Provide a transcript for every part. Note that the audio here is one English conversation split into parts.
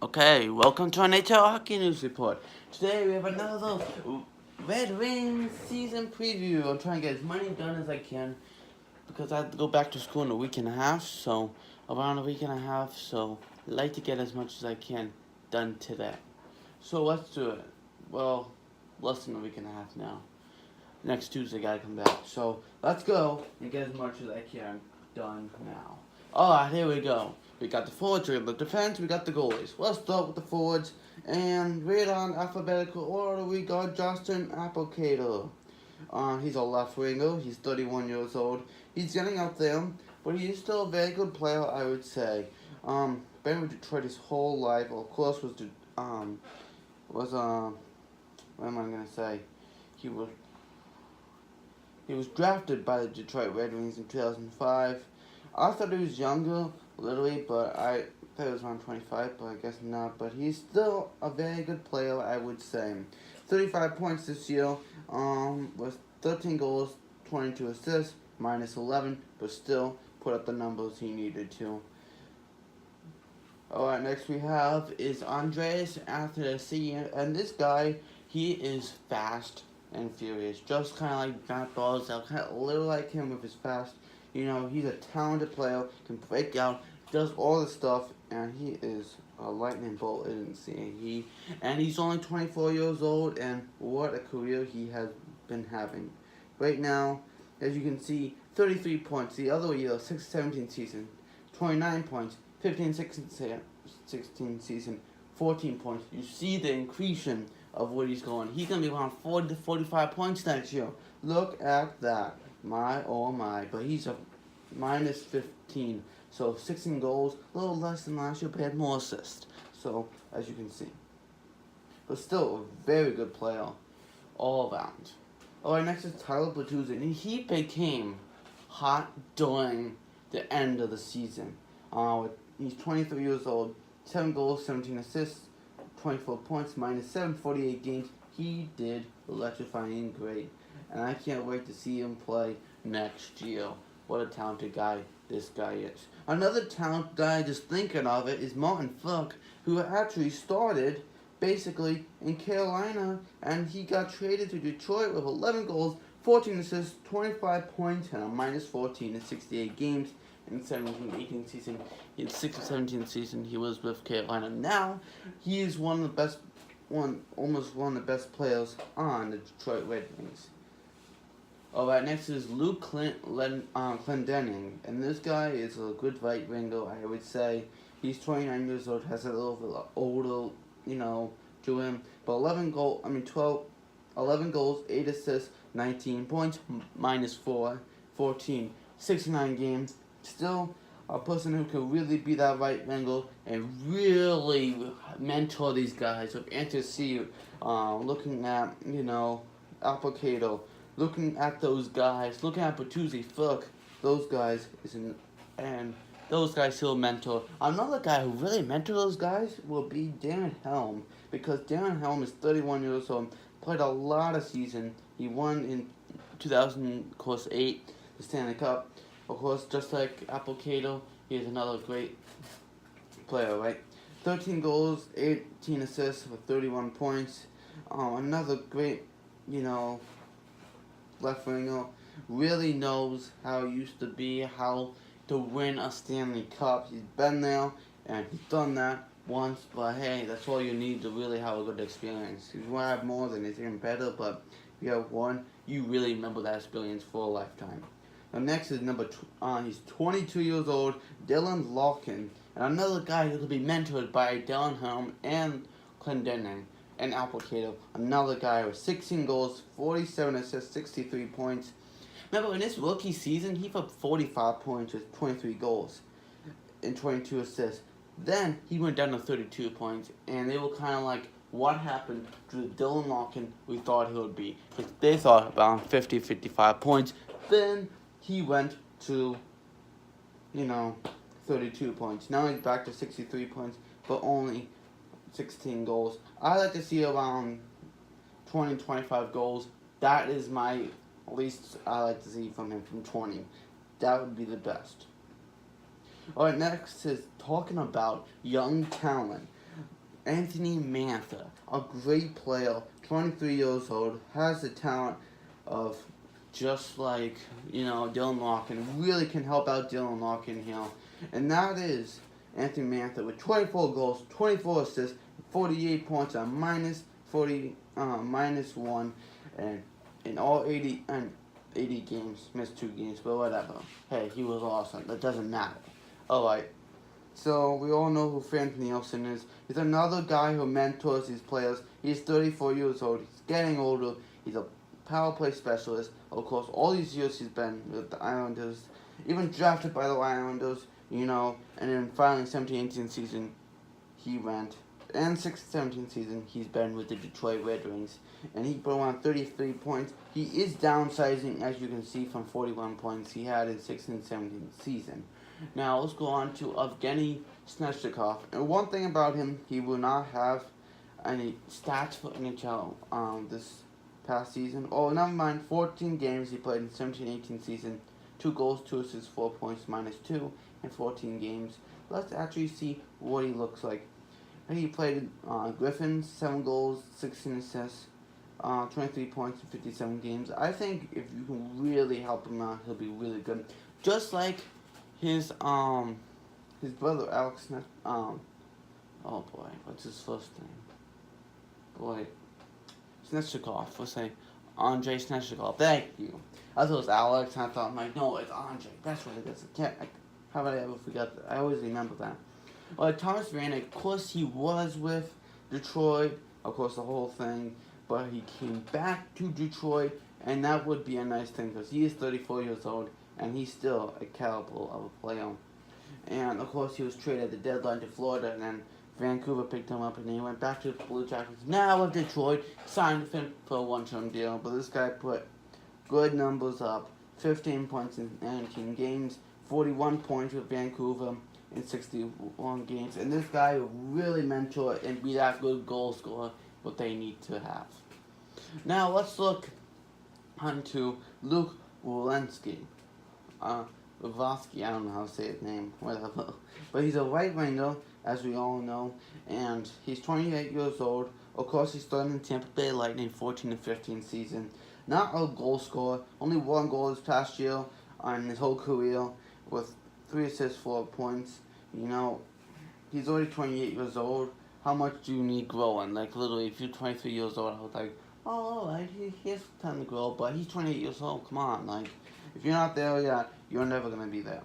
Okay, welcome to our NHL Hockey News Report. Today we have another Red Wings season preview. I'm trying to get as many done as I can because I have to go back to school in a week and a half, so around a week and a half, so I like to get as much as I can done today. So let's do it. Well, less than a week and a half now. Next Tuesday I gotta come back. So let's go and get as much as I can done now. Alright, here we go. We got the forwards, we got the defense, we got the goalies. Let's start with the forwards. And right on alphabetical order, we got Justin Applecator. He's a left winger. He's 31 years old. He's getting up there, but he's still a very good player, I would say. Been with Detroit his whole life. Of course, what am I gonna say? He was he was drafted by the Detroit Red Wings in 2005. I thought he was younger, literally, but I thought he was around 25, but I guess not. But he's still a very good player, I would say. 35 points this year, with 13 goals, 22 assists, minus 11, but still put up the numbers he needed to. Alright, next we have is Andreas Athanasiou, and this guy, he is fast and furious, just kind of like Matt Barzal, kind of a little like him with his fast. You know, he's a talented player, can break out, does all the stuff, and he is a lightning bolt in the and he's only 24 years old, and what a career he has been having. Right now, as you can see, 33 points. The other year, 6-17 season, 29 points. 15-16 season, 14 points. You see the increase of where he's going. He's going to be around 40 to 45 points next year. Look at that. My, oh my. But he's a minus 15. So 16 goals, a little less than last year, but he had more assists. So, as you can see. But still a very good player all around. Alright, next is Tyler Bertuzzi. And he became hot during the end of the season. He's 23 years old, 7 goals, 17 assists, 24 points, minus 7, 48 games. He did electrifying great. And I can't wait to see him play next year. What a talented guy this guy is. Another talented guy just thinking of it is Martin Funk, who actually started basically in Carolina, and he got traded to Detroit with 11 goals, 14 assists, 25 points, and a minus 14 in 68 games. In 17-18 season, in 16-17 season, he was with Carolina. Now, he is almost one of the best players on the Detroit Red Wings. Alright, next is Luke Clendening, and this guy is a good right winger, I would say. He's 29 years old, has a little bit older, to him. But 11 goals, 8 assists, 19 points, minus 4, 14, 69 games. Still a person who can really be that right winger and really mentor these guys with Anthony, looking at, Applicato, looking at those guys, looking at Bertuzzi, Fuck, those guys and those guys he'll mentor. Another guy who really mentored those guys will be Darren Helm, because Darren Helm is 31 years old, played a lot of season. He won in 2008 the Stanley Cup. Of course, just like Applecato, he is another great player, right? 13 goals, 18 assists with 31 points. Another great, left winger. Really knows how it used to be, how to win a Stanley Cup. He's been there, and he's done that once, but hey, that's all you need to really have a good experience. If you want to have more, then it's even better, but if you have one, you really remember that experience for a lifetime. Now next is he's 22 years old, Dylan Larkin, and another guy who could be mentored by Darren Helm and Clendening and Applicato. Another guy with 16 goals, 47 assists, 63 points. Remember, in his rookie season, he put 45 points with 23 goals and 22 assists. Then he went down to 32 points, and they were kind of like, what happened to the Dylan Larkin we thought he would be? Because they thought about 50, 55 points. Then he went to, 32 points. Now he's back to 63 points, but only 16 goals. I like to see around 20, 25 goals. That is my least I like to see from him, from 20. That would be the best. Alright, next is talking about young talent. Anthony Mantha, a great player, 23 years old, has the talent of just like, Dylan Larkin, really can help out Dylan Larkin here. And that is Anthony Mantha with 24 goals, 24 assists, 48 points on minus 1, and in all 80 games, missed 2 games, but whatever. Hey, he was awesome. That doesn't matter. Alright. So, we all know who Frans Nielsen is. He's another guy who mentors these players. He's 34 years old. He's getting older. He's a power play specialist. Of course, all these years he's been with the Islanders. Even drafted by the Islanders, and then finally 17-18 season, he went. And 16-17 season, he's been with the Detroit Red Wings. And he put on 33 points. He is downsizing, as you can see, from 41 points he had in 16-17 season. Now, let's go on to Evgeny Svechnikov. And one thing about him, he will not have any stats for NHL this past season. Oh, never mind. 14 games he played in 17-18 season. 2 goals, 2 assists, 4 points, minus 2 in 14 games. Let's actually see what he looks like. He played Griffins, 7 goals, 16 assists, 23 points in 57 games. I think if you can really help him out, he'll be really good. Just like his brother Alex oh boy, what's his first name? Boy, Sneshnikov. Let's say Andrei Sneshnikov. Thank you. I thought it was Alex, and I thought, no, it's Andrei. That's what it is. How would I ever forget that? I always remember that. Thomas Vanek, of course, he was with Detroit, of course, the whole thing, but he came back to Detroit, and that would be a nice thing, because he is 34 years old, and he's still a caliber of a player. And, of course, he was traded at the deadline to Florida, and then Vancouver picked him up, and he went back to the Blue Jackets. Now with Detroit, signed him for a one-term deal, but this guy put good numbers up. 15 points in 19 games, 41 points with Vancouver in 61 games. And this guy will really mentor and be that good goal scorer, what they need to have. Now, let's look onto Luke Walensky. Lvovsky, I don't know how to say his name, whatever. But he's a right winger, as we all know, and he's 28 years old. Of course, he started in Tampa Bay Lightning 14-15 season. Not a goal scorer, only 1 goal this past year on his whole career, with 3 assists, 4 points. He's already 28 years old. How much do you need growing? Like, literally, if you're 23 years old, I was like, oh, alright, he has time to grow, but he's 28 years old, come on, like, if you're not there yet, you're never going to be there.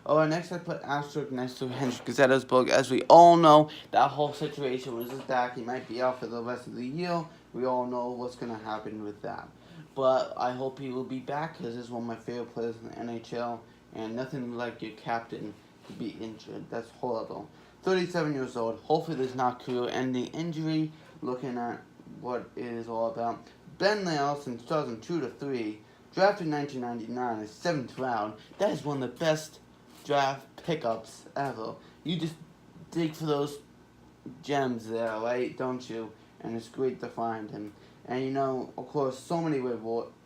Alright, next I put asterisk next to Henrik Zettersburg. As we all know, that whole situation was just back. He might be out for the rest of the year. We all know what's going to happen with that. But I hope he will be back, because he's one of my favorite players in the NHL. And nothing like your captain to be injured. That's horrible. 37 years old. Hopefully there's not career-ending injury. Looking at what it is all about. Ben Lael since 2002-3. Drafted in 1999 as 7th round. That is one of the best draft pickups ever. You just dig for those gems there, right? Don't you? And it's great to find him. And of course, so many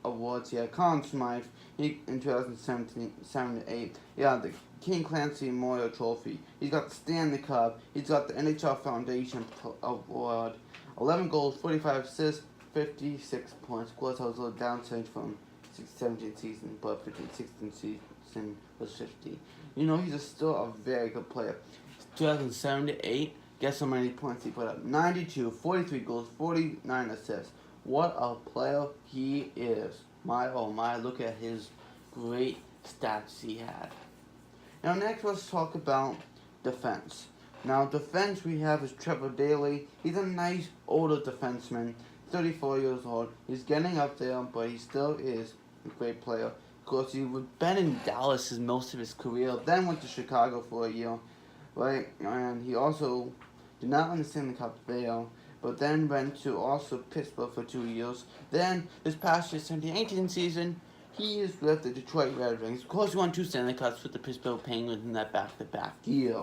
awards here. Conn Smythe in 2007-8. Yeah, the King Clancy Memorial Trophy. He's got the Stanley Cup. He's got the NHL Foundation Award. 11 goals, 45 assists, 56 points. Of course, I was a little downside from 16-17 season, but 15-16 season was 50. He's still a very good player. 2007-8, guess how many points he put up? 92, 43 goals, 49 assists. What a player he is. My, oh my, look at his great stats he had. Now next, let's talk about defense. Now defense we have is Trevor Daley. He's a nice older defenseman, 34 years old. He's getting up there, but he still is a great player. Of course, he was been in Dallas most of his career, then went to Chicago for a year, right? And he also did not understand the Cup there, but then went to also Pittsburgh for 2 years. Then, this past year, 17-18 season, he is with the Detroit Red Wings. Of course, he won 2 Stanley Cups with the Pittsburgh Penguins in that back-to-back year.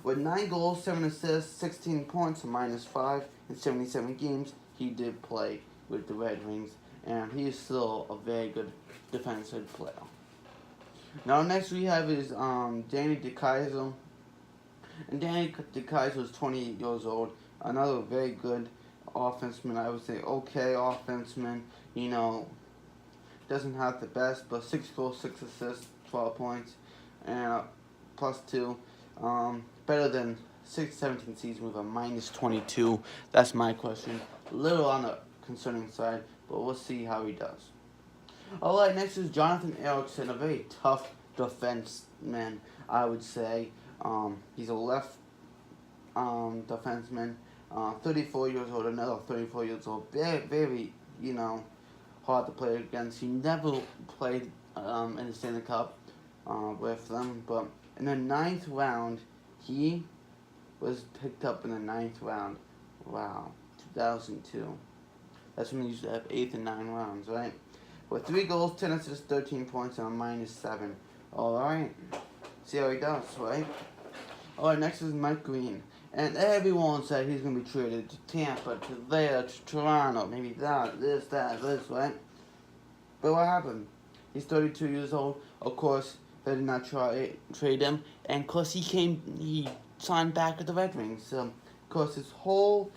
With 9 goals, 7 assists, 16 points, -5 in 77 games, he did play with the Red Wings, and he is still a very good defensive player. Now, next we have is Danny DeKeyser. And Danny DeKaiser was 28 years old. Another very good offenseman, I would say okay offenseman. You know, doesn't have the best, but 6 goals, 6 assists, 12 points, and +2. Better than 6-17 season with a -22. That's my question. A little on the concerning side, but we'll see how he does. Alright, next is Jonathan Ericsson, a very tough defenseman, I would say. He's a left defenseman, 34 years old, another 34 years old. Very, very, hard to play against. He never played in the Stanley Cup with them, but in the 9th round, he was picked up in the 9th round. Wow, 2002. That's when we used to have 8th and 9th rounds, right? With 3 goals, 10 assists, 13 points, and a -7. Alright. See how he does, right? Alright, next is Mike Green. And everyone said he's going to be traded to Tampa, to there, to Toronto, maybe that, this, right? But what happened? He's 32 years old. Of course, they did not trade him. And of course, he signed back with the Red Wings. Of course, his whole,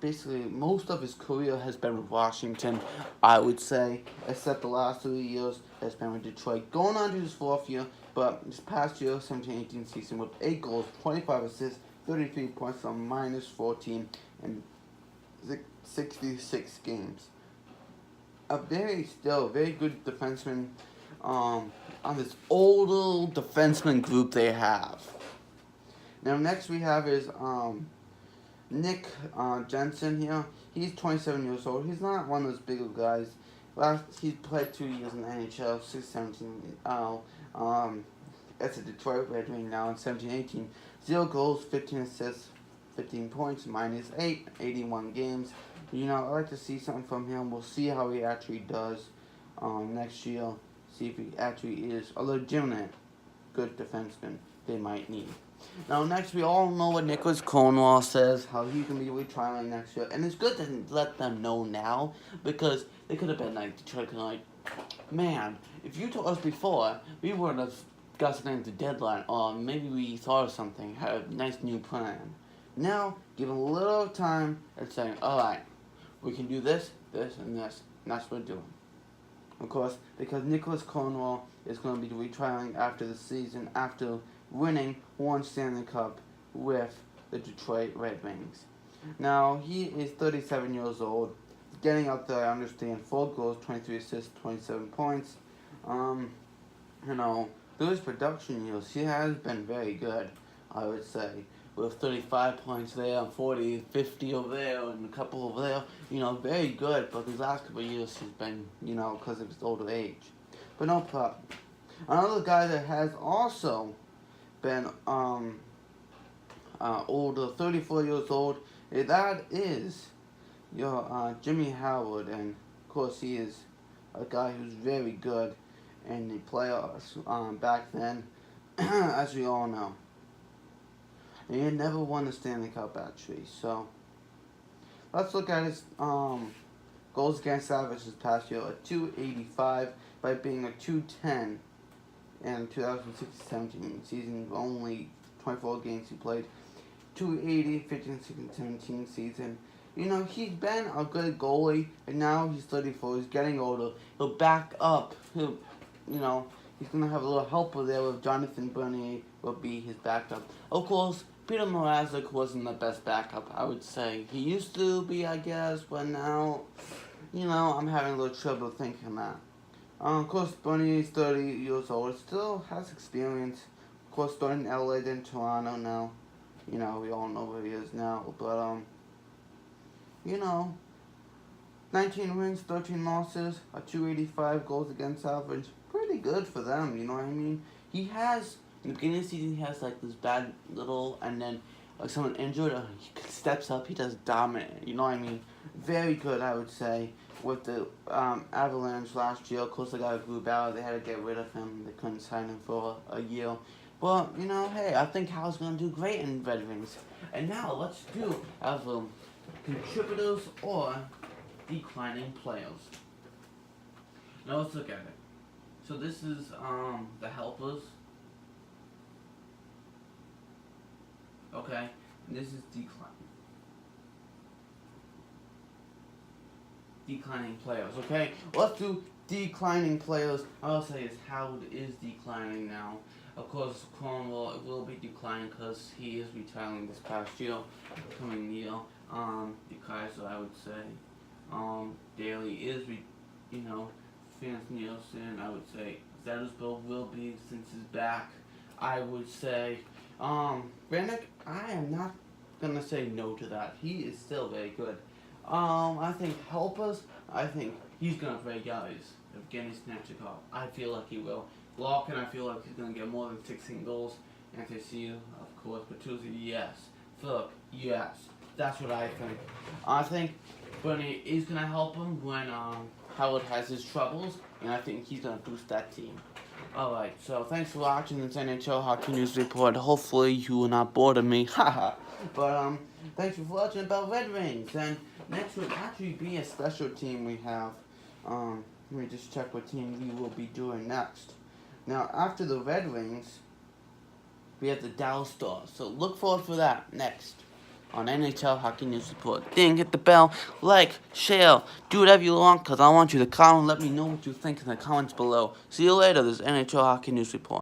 basically, most of his career has been with Washington, I would say, except the last 3 years has been with Detroit. Going on to his 4th year, but this past year, 17-18 season, with 8 goals, 25 assists, 33 points, a -14, and 66 games. A very good defenseman on this older defenseman group they have. Now next we have is Nick Jensen here. He's 27 years old. He's not one of those bigger guys. He played 2 years in the NHL, 6-17. That's a Detroit Red Wing now in 17-18. 0 goals, 15 assists, 15 points, -8, 81 games. I'd like to see something from him. We'll see how he actually does next year. See if he actually is a legitimate good defenseman they might need. Now, next, we all know what Nicholas Cornwall says, how he can be retrialing next year. And it's good to let them know now, because they could have been like, Detroit could like, man, if you told us before, we wouldn't have got something at the deadline, or maybe we thought of something, had a nice new plan. Now, give them a little time and saying, alright, we can do this, this, and this. And that's what we're doing. Of course, because Nicholas Cornwall is going to be retrialing after the season, after winning one Stanley Cup with the Detroit Red Wings. Now, he is 37 years old. Getting up there, I understand. 4 goals, 23 assists, 27 points. Through his production years, he has been very good, I would say. With 35 points there, 40, 50 over there, and a couple over there. Very good. But these last couple of years, he's been, because of his older age. But no problem. Another guy that has also been older, 34 years old, that is your Jimmy Howard. And, of course, he is a guy who's very good in the playoffs back then, as we all know. And he had never won the Stanley Cup, actually. So, let's look at his goals against average this past year. A .285 by being a .210 in 2016-17 season. Only 24 games he played. .280, 15-16-17 season. He's been a good goalie, and now he's 34. He's getting older. He'll back up. He's going to have a little helper there with Jonathan Bernier will be his backup. Of course, Peter Mrazek wasn't the best backup, I would say. He used to be, I guess, but now, I'm having a little trouble thinking that. Of course, Bernier is 30 years old, still has experience. Of course, starting in LA, then Toronto now. We all know where he is now, but, 19 wins, 13 losses, a .285 goals against average. Pretty good for them, you know what I mean? He has, in the beginning of the season, he has like this bad little, and then like someone injured, he steps up, he does dominant, you know what I mean? Very good, I would say, with the Avalanche last year. Of course, they got Grubauer, they had to get rid of him, they couldn't sign him for a year. But, hey, I think Hal's going to do great in Red Wings. And now, let's do our contributors or declining players. Now, let's look at it. So this is the helpers. okay? And this is declining players, okay? Let's do declining players. I'll say is Howard is declining now. Of course, Cornwall will be declining because he is retiring this past year, coming year. Because I would say, Daly is, Fans Nielsen. I would say Zettersville will be since he's back. I would say, Rennick. I am not gonna say no to that. He is still very good. I think Helpers, I think he's gonna break out Evgeny Snechikov. I feel like he will. Larkin, I feel like he's gonna get more than 16 goals. Anthony, of course. Bertuzzi, yes. Philip, yes. That's what I think. I think Bernie is gonna help him when Howard has his troubles, and I think he's gonna boost that team. Alright, so thanks for watching this NHL Hockey News Report. Hopefully you will not bore me. Haha. But thanks for watching about Red Wings. And next would actually be a special team we have. Let me just check what team we will be doing next. Now after the Red Wings, we have the Dallas Stars. So look forward for that next on NHL Hockey News Report. Ding, hit the bell, like, share, do whatever you want, because I want you to comment and let me know what you think in the comments below. See you later, this is NHL Hockey News Report.